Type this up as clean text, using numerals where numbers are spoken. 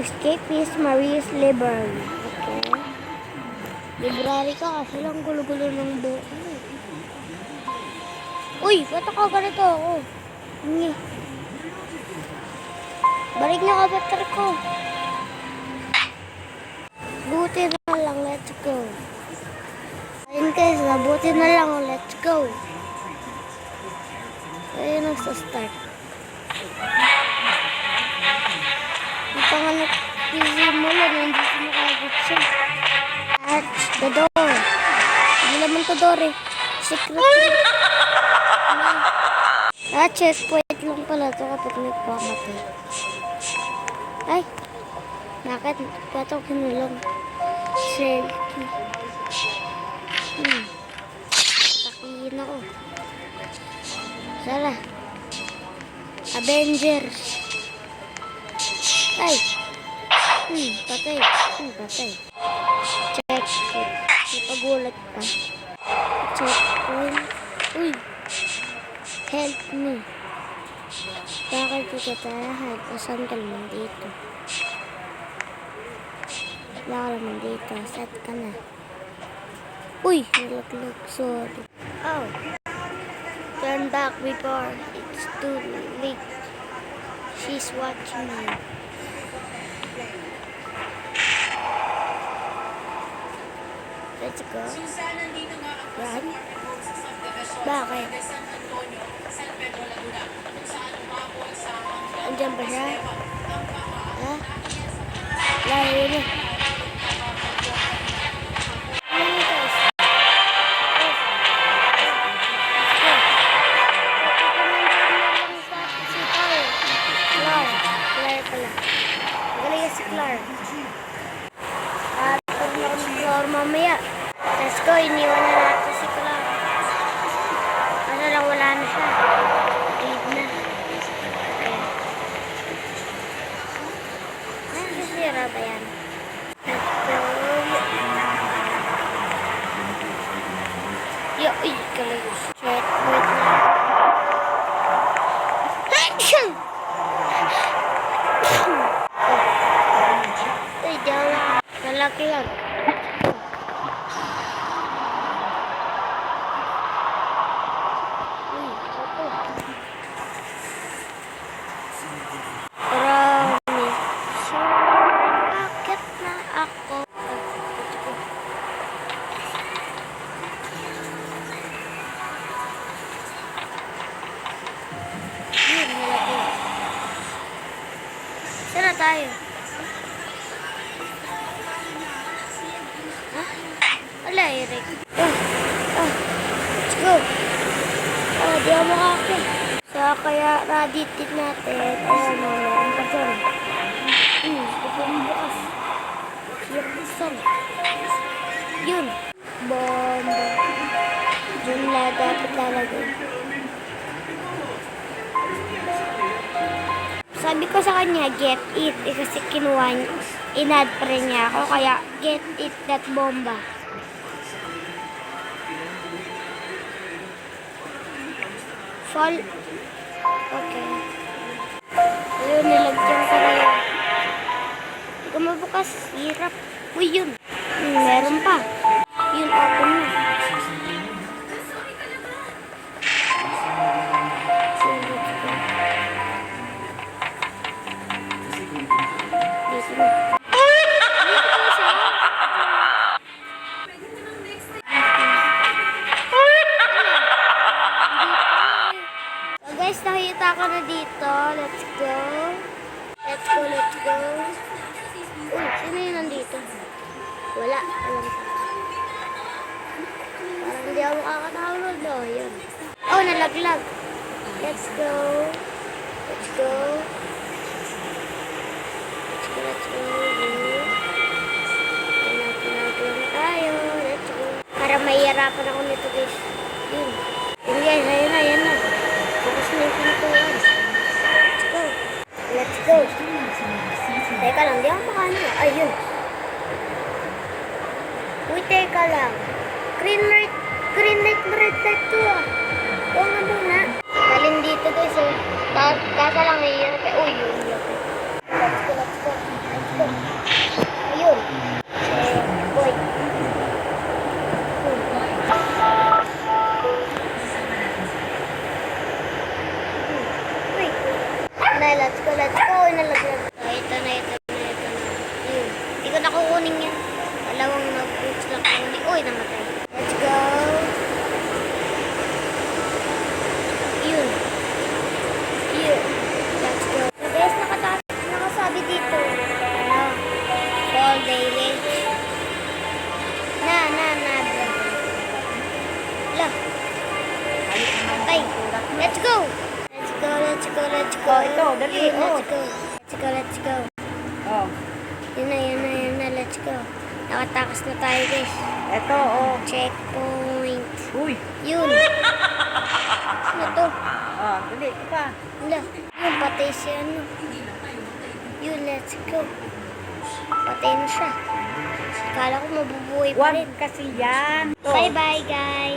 escape is Maria's library. Okay. Library ka kasi lang gulo-gulo ng buo. Uy, ba't ako ganito ako? Hindi. Balik na kabatar ko. Buti na lang, let's go. Ayun guys, buti na lang, let's go. Ayun ang start. Hindi pa nga nagsisimula, nandito na kagad siya. Arch the door. Hindi naman to door eh. Secret. Checkpoint lang pala ito kapag nagpamatay. Ay! Bakit? Ba't ako kinulong? Selfie. Takihin ako. Sara. Avengers. Ay! Patay. Patay. Checkpoint. Napagulat pa. Checkpoint. Uy! Help me. Bakit ko katahan? Asan ka naman dito? Wala ka naman dito. Set ka na. Uy! Nalaglag. Sorry. Oh. Turn back before it's too late. She's watching you. Let's go. Run. Bakit? Andiyan ba siya? Ha? Layo na. Mamaya. Let's go, iniwan na natin si Clark. Ano lang, wala na siya. Leave na. Okay. Nasisira ba yan? Let's go. Yo, kalag. Shit, wait na. Ay, diyan lang. Malaki lang. Saan na tayo? Ha? Wala, Eric. Let's go. Di ako makakit. So, kaya raditin natin. Ayan, meron pa dyan. Ito yung bukas. Sirbusan. Yun. Bomba. Yun na dapat lalagay. Sabi ko sa kanya, get it. Kasi kinuha niya. Inad pa rin niya ako. Kaya, get it, that bomba. Fall. Okay. Ayun, nilagyan ko na yun. Hindi ko mabukas. Hirap. Uy, yun. Meron pa. Yun, open na. Guys, nakita ko na dito. Let's go. Let's go, let's go. Uy, sino yun nandito? Wala. Parang hindi ako makakatawag. No, yun. Oh, nalaglag. Let's go. Let's go. Let's go, let's go. Pinag-pinag tayo. Let's go. Para mahihirapan ako nito, guys. Yun. Yun, guys. Ayun na, ayun na. Tapos na yung pintuan. Let's go. Let's go. Teka lang, di ako makaano. Ayun. Uy, teka lang. Green light na red light to ah. Oo nga muna. Dalhin dito guys eh. Kasa lang eh. Uy, yun. Let's go, let's go. Let's go. all daily. Na. Look. Okay. Let's go. Let's go. Oh, ito, dali, Yun, oh. Let's go. Oh, Yun na. Let's go. Nakatakas na tayo, guys. ito, oh. Checkpoint. Uy. Yun. Ano to? Oh, dali, ito pa. Wala. Yun, patay si ano. Yun, let's go. Patay na siya. Kala ko mabubuhay pa Wag rin. kasi yan. To. Bye-bye, guys.